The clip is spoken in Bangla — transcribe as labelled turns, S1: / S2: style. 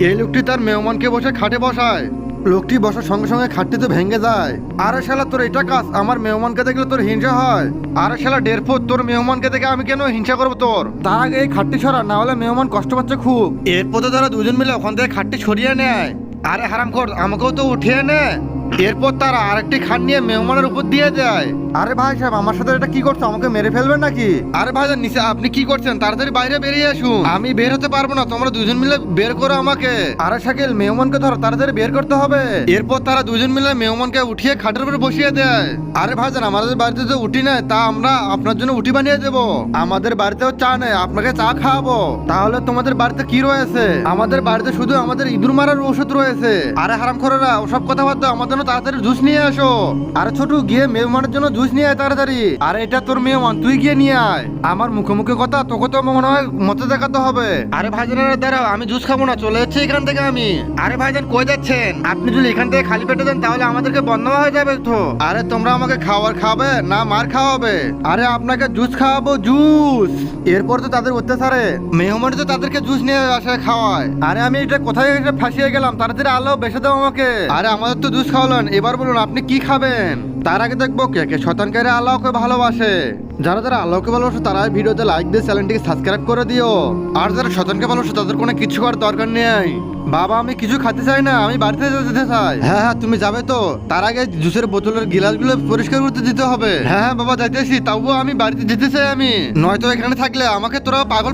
S1: এই লোকটি তার মেহমানকে বসে খাটে বসায়। লোকটি বসার সঙ্গে সঙ্গে খাটটি তো ভেঙে যায়। আরে শালা তোর এটা কাজ, আমার মেহমানকে দেখলে তোর হিংসা হয়? আরে শালা 1.5 ফুট, তোর মেহমানকে দেখে আমি কেন হিংসা করবো তোর? তার আগে এই খাটটি সরা, না হলে মেহমান কষ্ট পাচ্ছে খুব। এরপর তো তারা দুজন মিলে ওখান থেকে খাটটি সরিয়ে নেয়। আরে হারামখোর, আমাকেও তো উঠিয়ে নে। এরপর তারা আরেকটি খাট নিয়ে মেহমানের উপর দিয়ে যায়। আরে ভাই সাহেব, আমার সাথে এটা কি করছো? আমাকে মেরে ফেলবেন নাকি? আরে ভাইজান নিচে আপনি কি করছেন? তাড়াতাড়ি বাইরে বেরিয়ে আসুন। আমি বের হতে পারবো না, তোমরা দুজন মিলে বের করো আমাকে। আরে শাকিল, মেহমানকে ধরো, তাড়াতাড়ি বের করতে হবে। এরপর তারা দুজন মিলে মেহমানকে উঠিয়ে খাটের উপরে বসিয়ে দেয়। আরে ভাইজান, আমাদের বাড়িতে তো উঠি নেই, তা আমরা আপনার জন্য উঠি বানিয়ে দেবো। আমাদের বাড়িতেও চা নেই, আপনাকে চা খাওয়াবো। তাহলে তোমাদের বাড়িতে কি রয়েছে? আমাদের বাড়িতে শুধু আমাদের ইঁদুর মারার ওষুধ রয়েছে। আরে হারামখোরেরা, ওসব কথা বাদ দাও, আমার জন্য তাড়াতাড়ি জুস নিয়ে আসো। আরে ছোট, গিয়ে মেহমানের জন্য জুস নিয়ে আয় তাড়াতাড়ি। আরে এটা তোর মেহমান, তুই গিয়ে নিয়ে আয়। আমার মুখে মুখে কথা, তোকে তো মনে হয় মতে দেখাতে হবে। আরে ভাইজানেরা দাঁড়াও, আমি জুস খাবো না, চলে যাচ্ছি এখান থেকে আমি। আরে ভাইজান কই যাচ্ছেন? আপনি যদি এখান থেকে খালি পেটে দেন তাহলে আমাদেরকে বন্ধ হয়ে যাবে তো। আরে তোমরা আমাকে খাবার খাবে না মার খাওয়াবে? আরে আপনাকে জুস খাওয়াবো, জুস। এরপর তো তাদের অত্যাচারে মেহমান তো তাদেরকে জুস নিয়ে আসে খাওয়ায়। আরে আমি এটা কোথায় এটা ফাঁসিয়ে গেলাম, তাড়াতাড়ি আলো বেসে দাও আমাকে। আরে আমাদের তো জুস খাওয়ালেন, এবার বলুন আপনি কি খাবেন? তার আগে দেখবো কে কে শতানকারী আল্লাহকে ভালোবাসে। যারা যারা আল্লাহকে ভালোবাসে তারা ভিডিওতে লাইক দিয়ে চ্যানেলটিকে সাবস্ক্রাইব করে দিও। আর যারা শতানকে ভালোবাসে তাদের কোনো কিছু করার দরকার নেই। বাবা আমি কিছু খেতে চাই না, আমি বাড়িতে যেতে চাই। হ্যাঁ হ্যাঁ, তুমি যাবে তো? তার আগে জুসের বোতলের গিলাসগুলো পরিষ্কার করতে দিতে হবে। হ্যাঁ হ্যাঁ বাবা, যাইতেছি, তাও আমি বাড়িতে যেতে চাই আমি। নয়তো এখানে থাকলে আমাকে তোরা পাগল